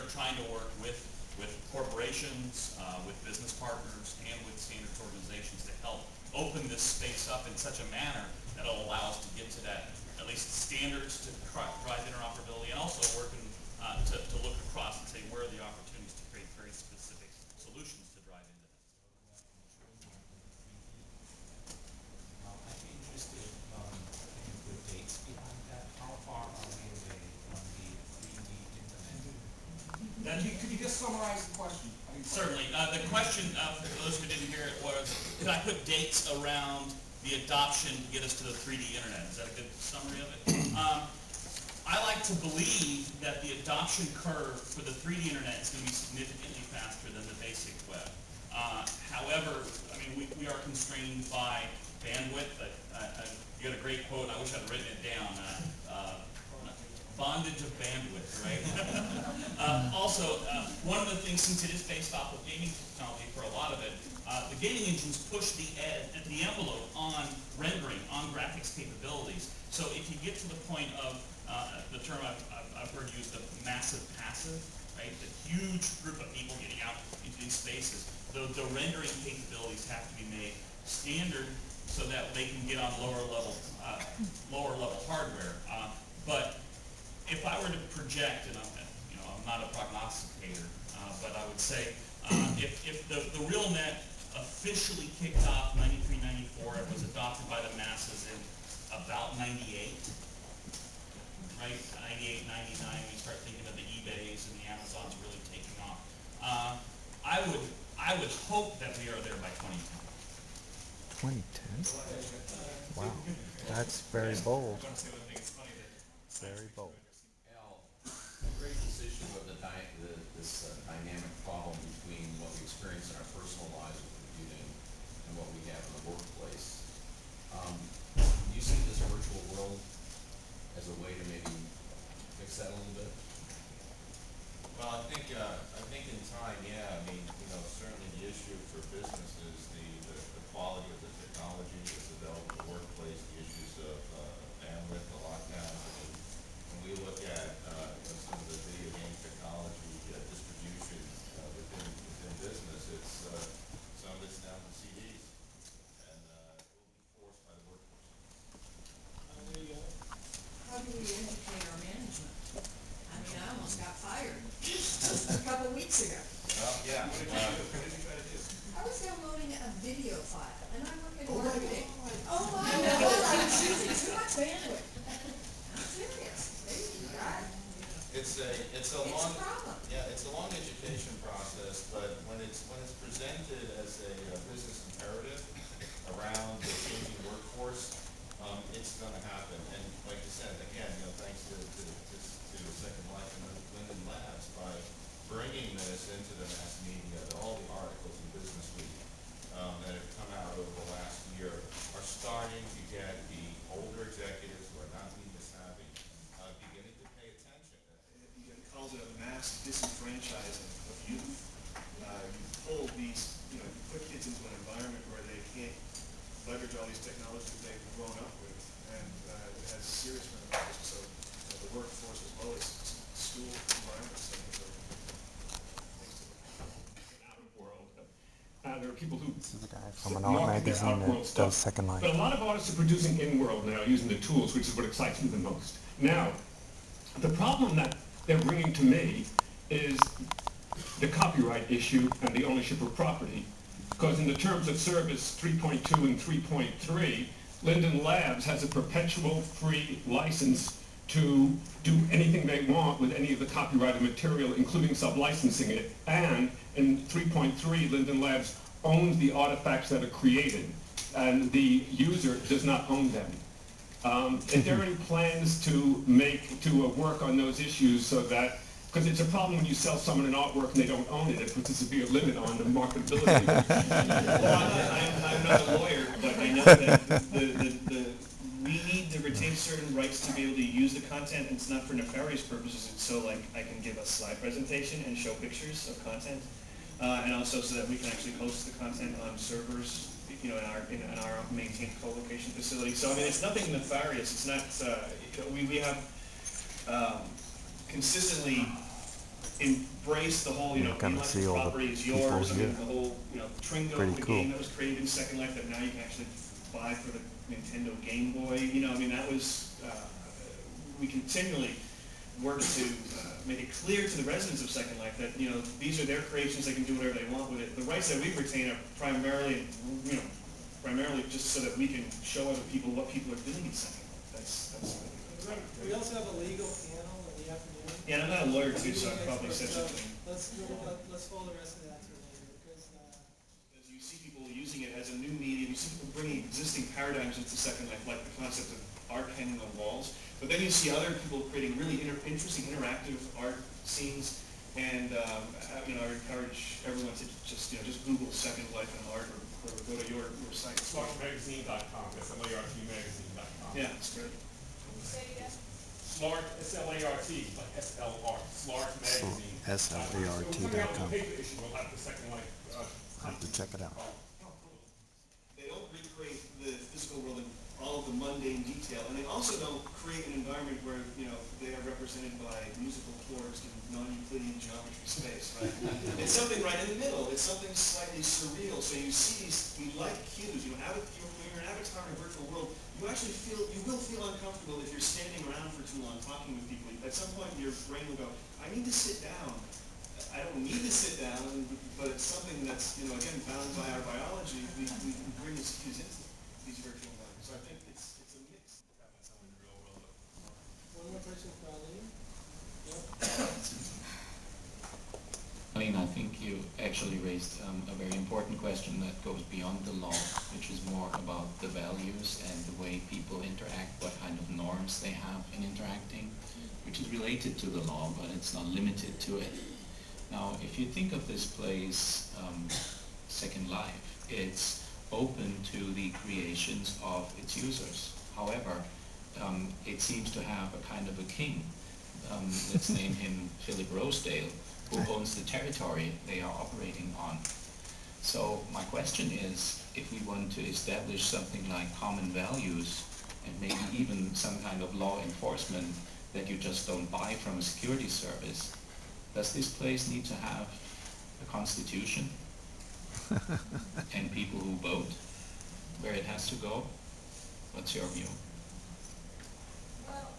trying to work with corporations, with business partners, and with standards organizations to help open this space up in such a manner that will allow us to get to that, at least standards to drive interoperability, and also working to look across and say where are the opportunities to create very specific solutions to drive into that. I'd be interested in the dates behind that. How far are we away from the 3D internet? Could you just summarize the question? Certainly. The question, for those who didn't hear it, was, could I put dates around the adoption to get us to the 3D internet? Is that a good summary of it? I like to believe that the adoption curve for the 3D internet is going to be significantly faster than the basic web. However, I mean, we are constrained by bandwidth. You got a great quote. I wish I'd written it down. Bondage of bandwidth, right? Also, one of the things, since it is based off of gaming technology for a lot of it, the gaming engines push the envelope on rendering, on graphics capabilities. So if you get to the point of the term I've heard used of massive passive, right? The huge group of people getting out into these spaces, the rendering capabilities have to be made standard so that they can get on lower level hardware. But if I were to project, and I'm not a prognosticator, but I would say if the RealNet officially kicked off 93, 94, it was adopted by the masses in about 98, right? 98, 99, we start thinking of the eBays and the Amazons really taking off. I would hope that we are there by 2010. 2010? Wow, that's very bold. Very bold. Great decision of this dynamic problem between what we experience in our personal lives with computing and what we have in the workplace. Do you see this virtual world as a way to maybe fix that a little bit? Well, I think in time, yeah. I mean, certainly the issue for business is the quality of the technology that's available in the workplace, the issues of bandwidth, the lockdowns. I mean, when we look at some of the video game technology distribution within business, it's some of it's down to CDs, and it will be forced by the workforce. How do we educate our management? I mean, I almost got fired just a couple weeks ago. Well, yeah. What did you try to do? I was downloading a video file, and I work in marketing. Oh my God, I was using too much bandwidth. I'm serious. It's a long problem. Yeah, it's a long education process, but when it's presented as a business imperative around the changing workforce, it's going to happen. And like you said, again, thanks to Second Life and Linden Labs, by bringing this into the mass media, all the articles in Business Week that have come out over the last year are starting to get the older executives who are not media savvy beginning to pay attention. It calls it a mass disenfranchising of youth. You pull these, you put kids into an environment where they can't leverage all these technologies that they've grown up with, and it has serious ramifications. So the workforce as well as school environments. Out of world. There are people who This is the guy from an art magazine that does Second Life. But a lot of artists are producing in-world now using the tools, which is what excites me the most. Now, the problem that they're bringing to me is the copyright issue and the ownership of property. Because in the terms of service 3.2 and 3.3, Linden Labs has a perpetual free license to do anything they want with any of the copyrighted material, including sub-licensing it. And in 3.3, Linden Labs owns the artifacts that are created, and the user does not own them. Is there any plans to work on those issues so that, because it's a problem when you sell someone an artwork and they don't own it, it puts a severe limit on the marketability. Well, I'm not a lawyer, but I know that we need to retain certain rights to be able to use the content, and it's not for nefarious purposes. It's so like I can give a slide presentation and show pictures of content, and also so that we can actually host the content on servers, in our maintained co-location facility. So I mean, it's nothing nefarious. It's not. We have consistently embrace the whole, You're gonna see intellectual all the property is people yours, I mean, here. the whole, Tringo, Pretty the cool. game that was created in Second Life that now you can actually buy for the Nintendo Game Boy, that was, we continually work to make it clear to the residents of Second Life that, these are their creations, they can do whatever they want with it. The rights that we retain are primarily just so that we can show other people what people are doing in Second Life. That's We also have a legal panel in the afternoon. Yeah, and I'm not a lawyer too, so I probably said something. Let's follow the rest of that to later, because, As you see people using it as a new medium, you see people bringing existing paradigms into Second Life, like the concept of art hanging on walls. But then you see other people creating really interesting interactive art scenes, and I encourage everyone to just Google Second Life and art, or go to your site. SlartMagazine.com, SLARTmagazine.com. Yeah, it's great. Slart, S-L-A-R-T, like S-L-R, Slart Magazine. SLART.com. The paper issue will have the Second Life. Have to check it out. They don't recreate the physical world in all of the mundane detail, and they also don't create an environment where, they are represented by musical chords in non-Euclidean geometry space, right? It's something right in the middle. It's something slightly surreal. So you see you like cues. When you're an avatar in a virtual world, you will feel uncomfortable if you're standing around for too long talking with people. At some point, your brain will go, I need to sit down. I don't need to sit down, but it's something that's, again, bound by our biology. We bring these cues into these virtual environments. So I think it's a mix. one more question for Eileen. Eileen, I think you actually raised a very important question that goes beyond the law, which is more about the values and the way people interact, what kind of norms they have in interacting, which is related to the law, but it's not limited to it. Now, if you think of this place, Second Life, it's open to the creations of its users. However, it seems to have a kind of a king. Let's name him Philip Rosedale, who owns the territory they are operating on. So my question is, if we want to establish something like common values and maybe even some kind of law enforcement that you just don't buy from a security service, does this place need to have a constitution and people who vote where it has to go? What's your view? Well,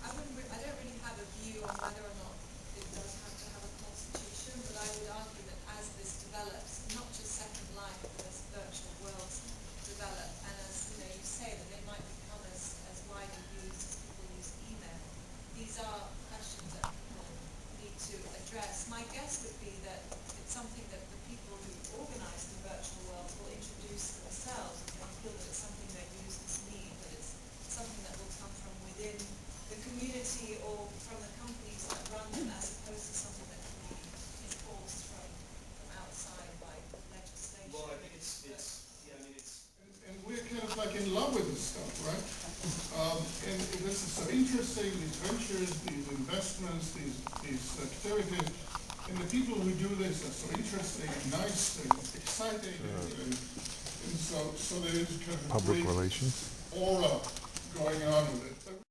I don't really have a view on whether or not it does have to have a constitution, but I would argue that as this develops, not just Second Life, but as virtual worlds develop, and as you say that they might become as widely used as people use email, these are questions that people need to address. My guess would be that it's something that the people who organize the virtual world will introduce themselves, and they feel that it's something their users need, that it's something that will come from within the community or from the companies that run them, as opposed to something that can be enforced from outside by legislation. Well, I think it's. And we're kind of like in love with this stuff, right? And this is so interesting, these ventures, these investments, these activities, and the people who do this are so interesting and nice and exciting, and so there is kind of a Public great relations. aura going on with it.